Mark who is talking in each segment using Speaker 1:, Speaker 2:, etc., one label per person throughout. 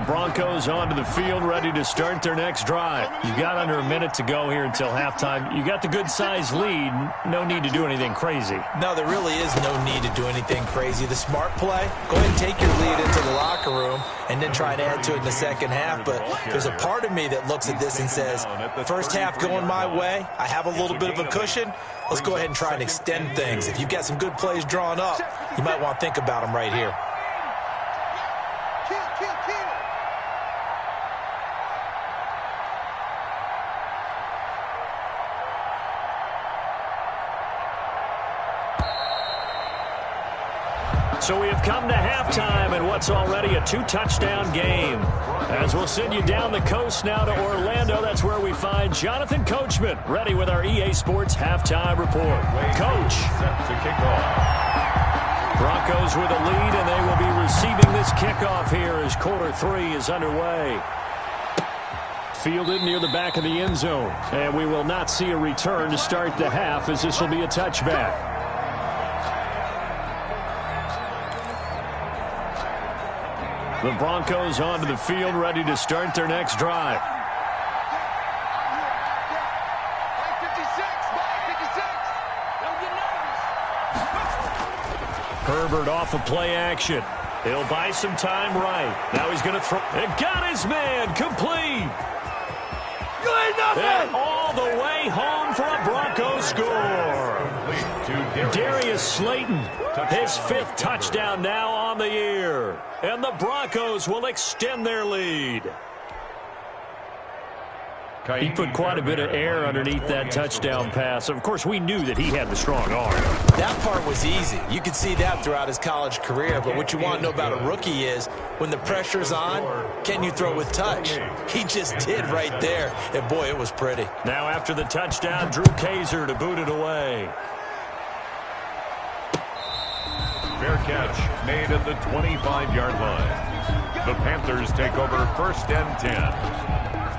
Speaker 1: Broncos onto the field, ready to start their next drive. You've got under a minute to go here until halftime. You got the good-sized lead. No need to do anything crazy.
Speaker 2: No, there really is no need to do anything crazy. The smart play, go ahead and take your lead into the locker room and then try to add to it in the second half. But there's a part of me that looks at this and says, first half going my way, I have a little bit of a cushion. Let's go ahead and try and extend things. If you've got some good plays drawn up, you might want to think about them right here.
Speaker 1: So we have come to halftime in what's already a 2-touchdown game. As we'll send you down the coast now to Orlando, that's where we find Jonathan Coachman, ready with our EA Sports halftime report. Coach.
Speaker 3: Set to kick off.
Speaker 1: Broncos with a lead, and they will be receiving this kickoff here as quarter 3 is underway. Fielded near the back of the end zone, and we will not see a return to start the half, as this will be a touchback. The Broncos onto the field, ready to start their next drive. Herbert off of play action. He'll buy some time right. Now he's going to throw. It got his man complete.
Speaker 4: You ain't nothing.
Speaker 1: And all the way home for a Broncos score. Darius Slayton, his 5th touchdown now on the year. And the Broncos will extend their lead. He put quite a bit of air underneath that touchdown pass. Of course, we knew that he had the strong arm.
Speaker 2: That part was easy. You could see that throughout his college career. But what you want to know about a rookie is when the pressure's on, can you throw with touch? He just did right there. And, boy, it was pretty.
Speaker 1: Now after the touchdown, Drew Kaiser to boot it away.
Speaker 3: Fair catch made at the 25-yard line. The Panthers take over 1st and 10.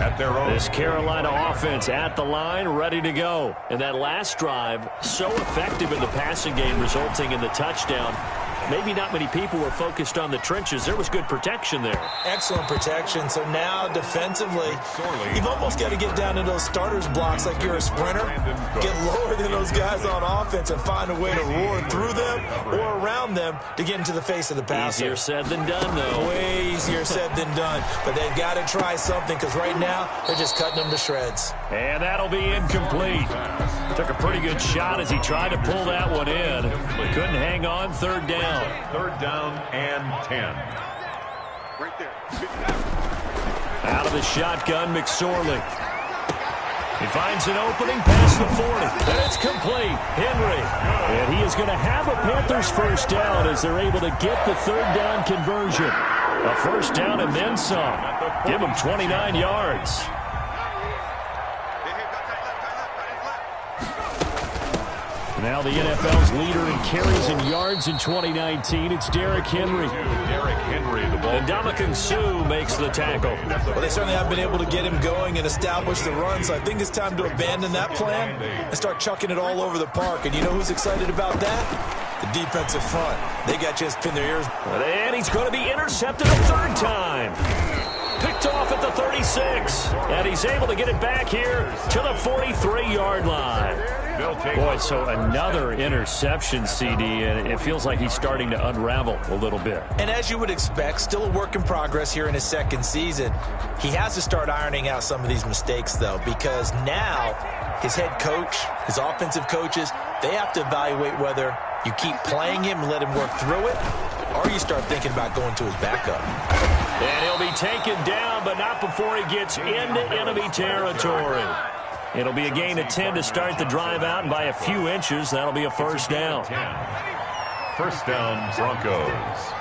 Speaker 3: At their own.
Speaker 1: This Carolina offense at the line, ready to go. And that last drive, so effective in the passing game, resulting in the touchdown. Maybe not many people were focused on the trenches. There was good protection there.
Speaker 2: Excellent protection. So now defensively, you've almost got to get down to those starters blocks like you're a sprinter. Get lower than those guys on offense and find a way to roar through them or around them to get into the face of the passer.
Speaker 1: Easier said than done, though.
Speaker 2: Way easier said than done. But they've got to try something because right now they're just cutting them to shreds.
Speaker 1: And that'll be incomplete. Took a pretty good shot as he tried to pull that one in, but couldn't hang on. 3rd down.
Speaker 3: 3rd down and 10.
Speaker 4: Right there.
Speaker 1: Out of the shotgun, McSorley. He finds an opening past the 40. And it's complete. Henry. And he is going to have a Panthers 1st down as they're able to get the 3rd down conversion. A 1st down and then some. Give him 29 yards. Now the NFL's leader in carries and yards in 2019, it's Derrick Henry.
Speaker 3: Derrick Henry, the ball.
Speaker 1: And Ndamukong Suh makes the tackle.
Speaker 2: Well, they certainly have been able to get him going and establish the run, so I think it's time to abandon that plan and start chucking it all over the park. And you know who's excited about that? The defensive front. They got just pinned their ears.
Speaker 1: And he's going to be intercepted a 3rd time. Picked off at the 36. And he's able to get it back here to the 43-yard line. Boy, so another interception, CD, and it feels like he's starting to unravel a little bit.
Speaker 2: And as you would expect, still a work in progress here in his 2nd season. He has to start ironing out some of these mistakes, though, because now his head coach, his offensive coaches, they have to evaluate whether you keep playing him and let him work through it, or you start thinking about going to his backup.
Speaker 1: And he'll be taken down, but not before he gets into enemy territory. It'll be a gain of 10 to start the drive out, and by a few inches, that'll be a 1st down.
Speaker 3: 1st down, Broncos.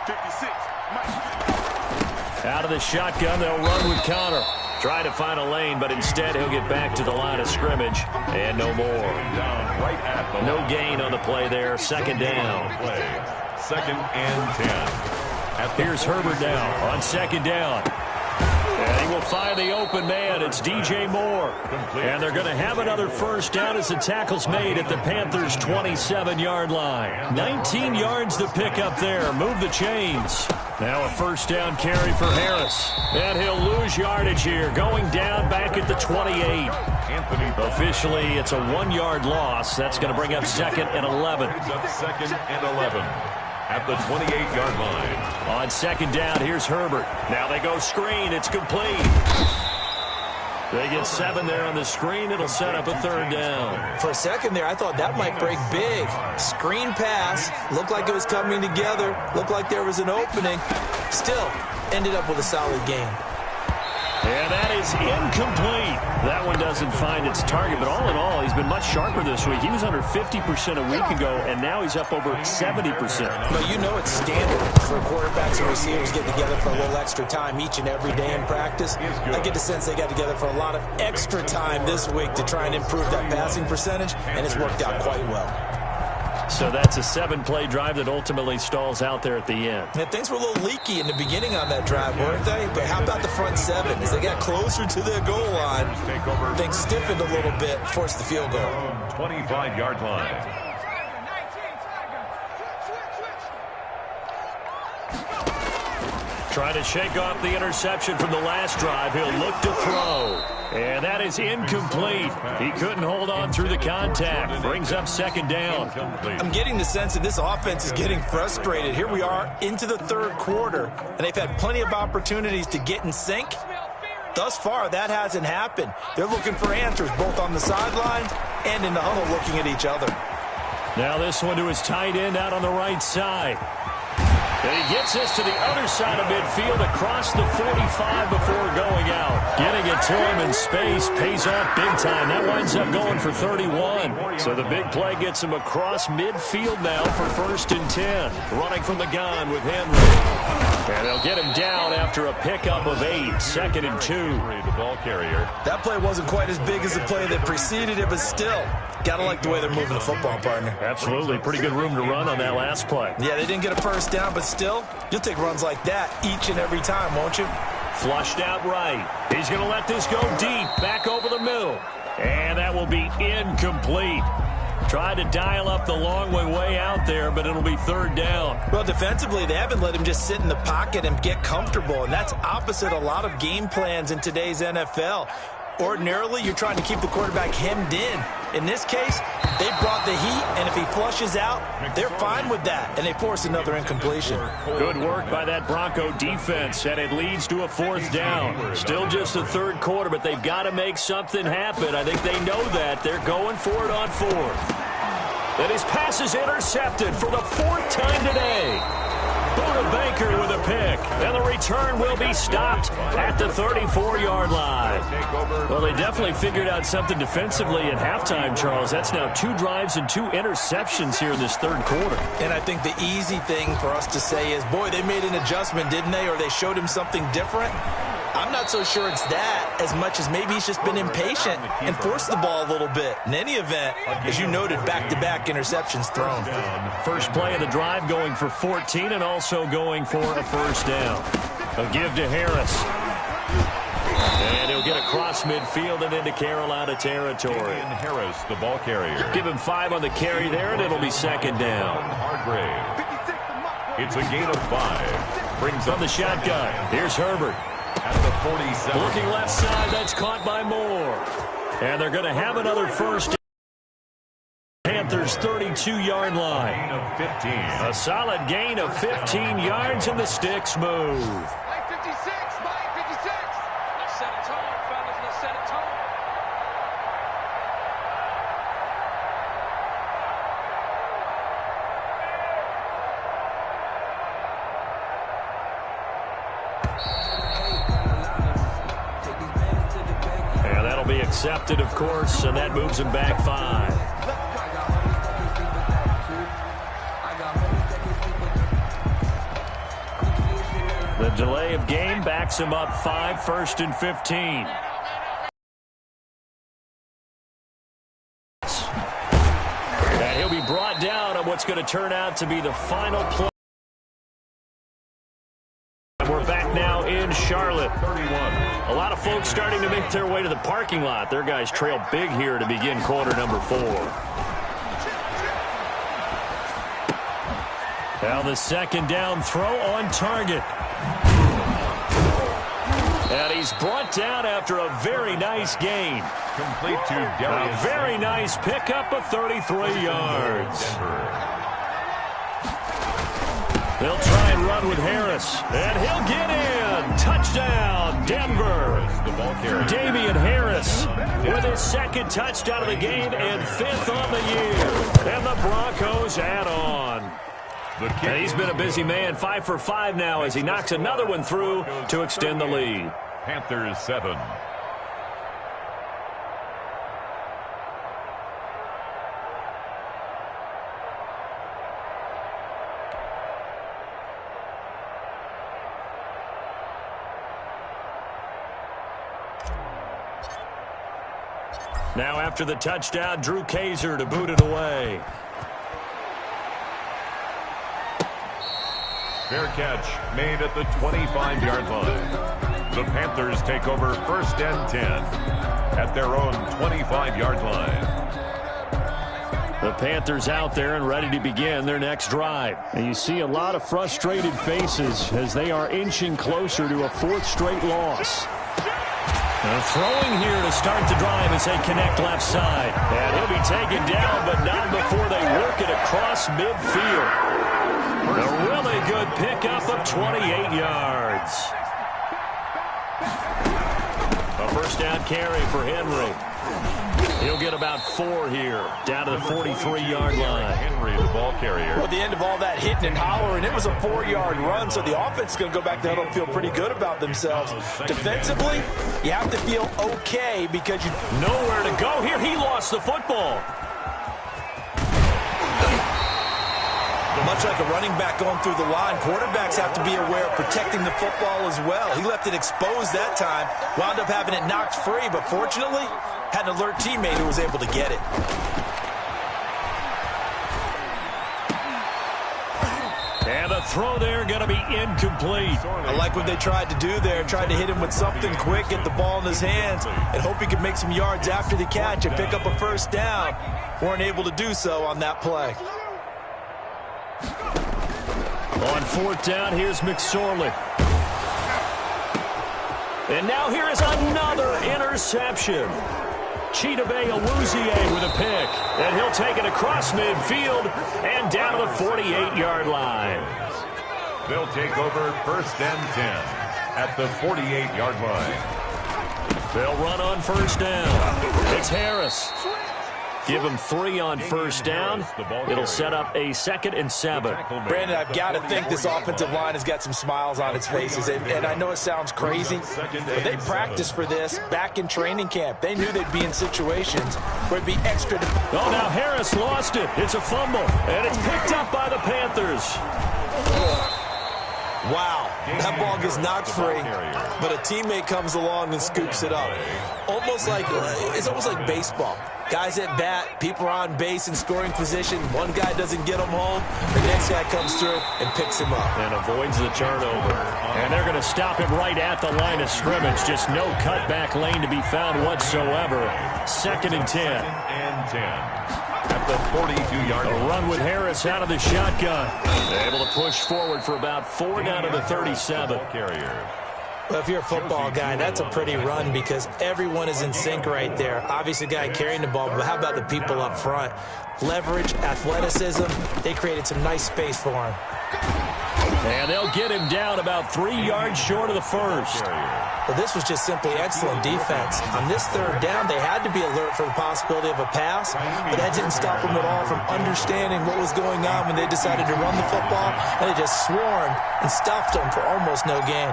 Speaker 4: 56.
Speaker 1: Out of the shotgun, they'll run with Connor. Try to find a lane, but instead he'll get back to the line of scrimmage, and no more. No gain on the play there. 2nd down.
Speaker 3: 2nd and 10.
Speaker 1: Here's Herbert now on 2nd down. And he will find the open man. It's DJ Moore. And they're going to have another first down as the tackle's made at the Panthers' 27-yard line. 19 yards to pick up there. Move the chains. Now a first down carry for Harris. And he'll lose yardage here. Going down back at the 28. Officially, it's a 1-yard loss. That's going to bring up 2nd and 11.
Speaker 3: Second and 11 at the 28-yard line.
Speaker 1: On second down, here's Herbert. Now they go screen. It's complete. They get 7 there on the screen. It'll set up a third down.
Speaker 2: For a second there, I thought that might break big. Screen pass. Looked like it was coming together. Looked like there was an opening. Still, ended up with a solid game.
Speaker 1: And that is incomplete. That one doesn't find its target, but all in all, he's been much sharper this week. He was under 50% a week ago, and now he's up over 70%.
Speaker 2: But you know it's standard for quarterbacks and receivers getting together for a little extra time each and every day in practice. I get the sense they got together for a lot of extra time this week to try and improve that passing percentage, and it's worked out quite well.
Speaker 1: So that's a 7-play drive that ultimately stalls out there at the end.
Speaker 2: Yeah, things were a little leaky in the beginning on that drive, weren't they? But how about the front 7? As they got closer to their goal line, things stiffened a little bit, forced the field goal.
Speaker 3: 25-yard line.
Speaker 1: Trying to shake off the interception from the last drive. He'll look to throw. And that is incomplete. He couldn't hold on through the contact. Brings up second down.
Speaker 2: I'm getting the sense that this offense is getting frustrated. Here we are into the third quarter, and they've had plenty of opportunities to get in sync. Thus far, that hasn't happened. They're looking for answers both on the sideline and in the huddle looking at each other.
Speaker 1: Now this one to his tight end out on the right side. And he gets this to the other side of midfield across the 45 before going out. Getting it to him in space pays off big time. That winds up going for 31. So the big play gets him across midfield now for 1st and 10. Running from the gun with Henry. And they'll get him down after a pickup of 8. 2nd and 2.
Speaker 3: The ball carrier.
Speaker 2: That play wasn't quite as big as the play that preceded it, but still, got to like the way they're moving the football, partner.
Speaker 1: Absolutely. Pretty good room to run on that last play.
Speaker 2: Yeah, they didn't get a first down, but still, you'll take runs like that each and every time, won't you?
Speaker 1: Flushed out right. He's going to let this go deep, back over the middle. And that will be incomplete. Tried to dial up the long way out there, but it'll be third down.
Speaker 2: Well, defensively, they haven't let him just sit in the pocket and get comfortable, and that's opposite a lot of game plans in today's NFL. Ordinarily, you're trying to keep the quarterback hemmed in. In this case, they brought the heat, and if he flushes out, they're fine with that, and they force another incompletion.
Speaker 1: Good work by that Bronco defense, and it leads to a 4th down. Still just the third quarter, but they've got to make something happen. I think they know that. They're going for it on 4th. And his pass is intercepted for the 4th time today. Buda Baker with a pick. And the return will be stopped at the 34-yard line. Well, they definitely figured out something defensively at halftime, Charles. That's now 2 drives and 2 interceptions here in this third quarter.
Speaker 2: And I think the easy thing for us to say is, boy, they made an adjustment, didn't they? Or they showed him something different. I'm not so sure it's that as much as maybe he's just been impatient and forced the ball a little bit. In any event, as you noted, back-to-back interceptions thrown.
Speaker 1: First play of the drive going for 14 and also going for a first down. A give to Harris. And he'll get across midfield and into Carolina territory.
Speaker 3: And Harris, the ball carrier.
Speaker 1: Give him 5 on the carry there, and it'll be second down.
Speaker 3: Hargrave. It's a gain of 5. Brings
Speaker 1: From the shotgun, here's Herbert.
Speaker 3: At the 47.
Speaker 1: Looking left side, that's caught by Moore. And they're going to have another first down. Panthers 32-yard line.
Speaker 3: Gain of 15.
Speaker 1: A solid gain of 15 yards, and the sticks move.
Speaker 4: Mike 56, Mike 56. Let's set a tone, fellas. Let's set a tone.
Speaker 1: And that'll be accepted, of course, and that moves him back 5. The delay of game backs him up 5, 1st and 15. And he'll be brought down on what's going to turn out to be the final play. And we're back now in Charlotte.
Speaker 3: 31.
Speaker 1: A lot of folks starting to make their way to the parking lot. Their guys trail big here to begin quarter number 4. Now the second down throw on target. And he's brought down after a very nice gain.
Speaker 3: Complete to Darius.
Speaker 1: A very nice pickup of 33 yards. They'll try and run with Harris. And he'll get in. Touchdown, Denver. Damian Harris with his second touchdown of the game and 5th on the year. And the Broncos add on. And he's been a busy man, 5 for 5 now as he knocks another one through to extend the lead.
Speaker 3: Panthers 7.
Speaker 1: Now after the touchdown, Drew Kaiser to boot it away.
Speaker 3: Fair catch made at the 25-yard line. The Panthers take over 1st and 10 at their own 25-yard line.
Speaker 1: The Panthers out there and ready to begin their next drive. And you see a lot of frustrated faces as they are inching closer to a 4th straight loss. Throwing here to start the drive as they connect left side. And he'll be taken down, but not before they work it across midfield. A really good pickup of 28 yards. A first down carry for Henry. He'll get about 4 here, down to the 43-yard line.
Speaker 3: Henry, the ball carrier.
Speaker 2: Well, at the end of all that hitting and hollering, it was a 4-yard run, so the offense is going to go back there and feel pretty good about themselves. Defensively, you have to feel okay because you
Speaker 1: nowhere to go here. He lost the football.
Speaker 2: Much like a running back going through the line, quarterbacks have to be aware of protecting the football as well. He left it exposed that time, wound up having it knocked free, but fortunately, had an alert teammate who was able to get it.
Speaker 1: And the throw there going to be incomplete.
Speaker 2: I like what they tried to do there, tried to hit him with something quick, get the ball in his hands, and hope he could make some yards after the catch and pick up a first down. Weren't able to do so on that play.
Speaker 1: On 4th down, here's McSorley. And now here is another interception. Chidobe Awuzie with a pick. And he'll take it across midfield and down to the 48-yard line.
Speaker 3: They'll take over 1st and 10 at the 48-yard line.
Speaker 1: They'll run on 1st down. It's Harris. Give him 3 on 1st down. It'll set up a 2nd and 7.
Speaker 2: Brandon, I've got to think this offensive line has got some smiles on its faces. And I know it sounds crazy, but they practiced for this back in training camp. They knew they'd be in situations where it'd be extra.
Speaker 1: Oh, now Harris lost it. It's a fumble, and it's picked up by the Panthers.
Speaker 2: Wow, that ball gets knocked free, but a teammate comes along and scoops it up. It's almost like baseball. Guys at bat, people are on base in scoring position. One guy doesn't get them home. The next guy comes through and picks him up.
Speaker 1: And avoids the turnover. And they're going to stop him right at the line of scrimmage. Just no cutback lane to be found whatsoever. 2nd and 10.
Speaker 3: And 10. At the 42-yard line.
Speaker 1: A run with Harris out of the shotgun. Able to push forward for about 4 down to the 37.
Speaker 3: Carrier.
Speaker 2: Well, if you're a football guy, that's a pretty run because everyone is in sync right there. Obviously, the guy carrying the ball, but how about the people up front? Leverage, athleticism, they created some nice space for him.
Speaker 1: And they'll get him down about 3 yards short of the first.
Speaker 2: Well, this was just simply excellent defense. On this 3rd down, they had to be alert for the possibility of a pass, but that didn't stop them at all from understanding what was going on when they decided to run the football, and they just swarmed and stuffed them for almost no gain.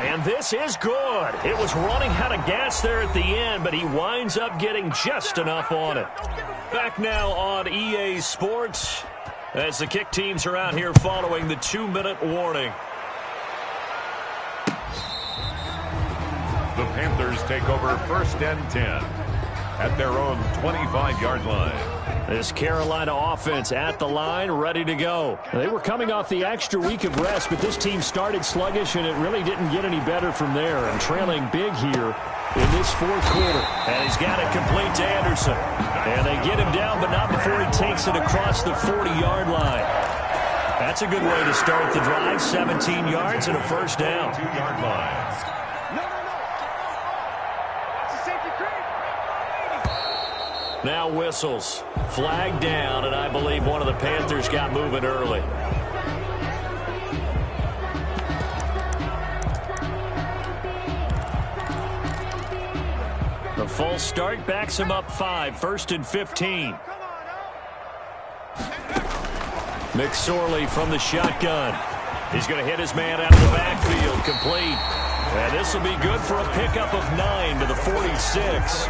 Speaker 1: And this is good. It was running out of gas there at the end, but he winds up getting just enough on it. Back now on EA Sports as the kick teams are out here following the 2-minute warning.
Speaker 3: The Panthers take over 1st and 10 at their own 25-yard line.
Speaker 1: This Carolina offense at the line, ready to go. They were coming off the extra week of rest, but this team started sluggish, and it really didn't get any better from there. And trailing big here in this fourth quarter. And he's got it complete to Anderson. And they get him down, but not before he takes it across the 40-yard line. That's a good way to start the drive. 17 yards and a first down.
Speaker 3: 2-yard line.
Speaker 1: Now whistles. Flag down, and I believe one of the Panthers got moving early. The false start backs him up 5, 1st and 15. McSorley from the shotgun. He's going to hit his man out of the backfield. Complete. And this will be good for a pickup of 9 to the 46.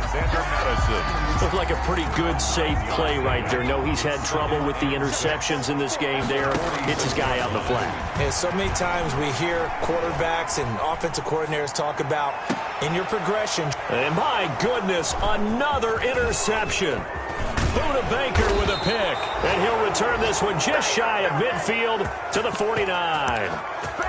Speaker 1: Looked like a pretty good, safe play right there. No, he's had trouble with the interceptions in this game there. Hits his guy out the flat.
Speaker 2: And so many times we hear quarterbacks and offensive coordinators talk about in your progression.
Speaker 1: And my goodness, another interception. Buda Baker with a pick. And he'll return this one just shy of midfield to the 49.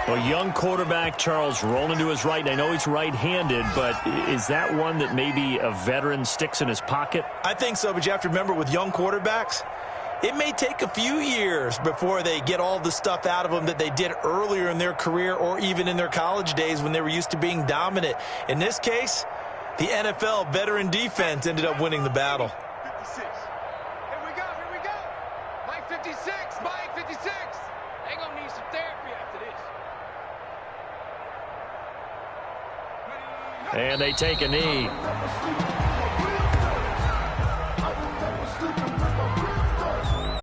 Speaker 1: A young quarterback, Charles, rolling to his right. And I know he's right-handed, but is that one that maybe a veteran sticks in his pocket?
Speaker 2: I think so, but you have to remember with young quarterbacks, it may take a few years before they get all the stuff out of them that they did earlier in their career or even in their college days when they were used to being dominant. In this case, the NFL veteran defense ended up winning the battle.
Speaker 4: 56. Here we go. Mike 56. Mike 56. They're going to need some therapy after this.
Speaker 1: And they take a knee.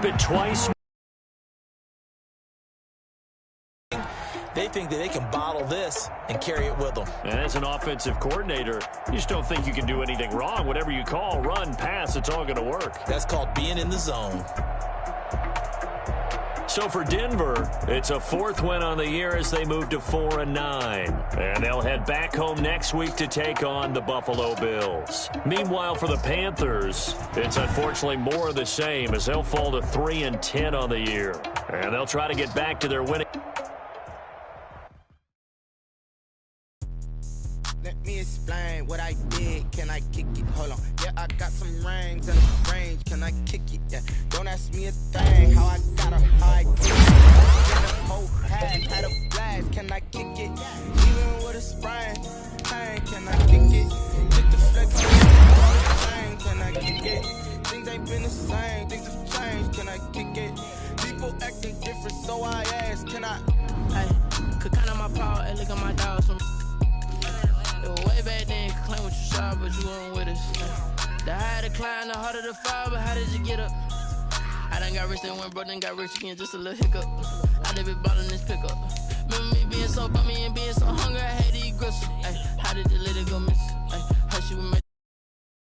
Speaker 1: It twice.
Speaker 2: They think that they can bottle this and carry it with them.
Speaker 1: And as an offensive coordinator, you just don't think you can do anything wrong. Whatever you call, run, pass, it's all going to work.
Speaker 2: That's called being in the zone.
Speaker 1: So for Denver, it's a 4th win on the year as they move to 4-9. And they'll head back home next week to take on the Buffalo Bills. Meanwhile, for the Panthers, it's unfortunately more of the same as they'll fall to 3-10 on the year. And they'll try to get back to their winning.
Speaker 5: Let me explain what I did. Can I kick it? Hold on. Yeah, I got some rings and a range. Can I kick it? Yeah. Don't ask me a thing. How I got her, how I kick it. Get a whole pass, had a blast. Can I kick it? Even with a sprain. Hey, can I kick it? Get the flex on the chain. Can I kick it? Things ain't been the same. Things have changed. Can I kick it? People acting different, so I ask. Can I?
Speaker 6: Hey, could count on my power and look at my dogs from. It was way back then, you could claim what you saw, but you weren't with us. The higher the climb, the harder the fall, but how did you get up? I done got rich and went broke, then got rich again, just a little hiccup. I live it bought in this pickup. Remember me being so bummy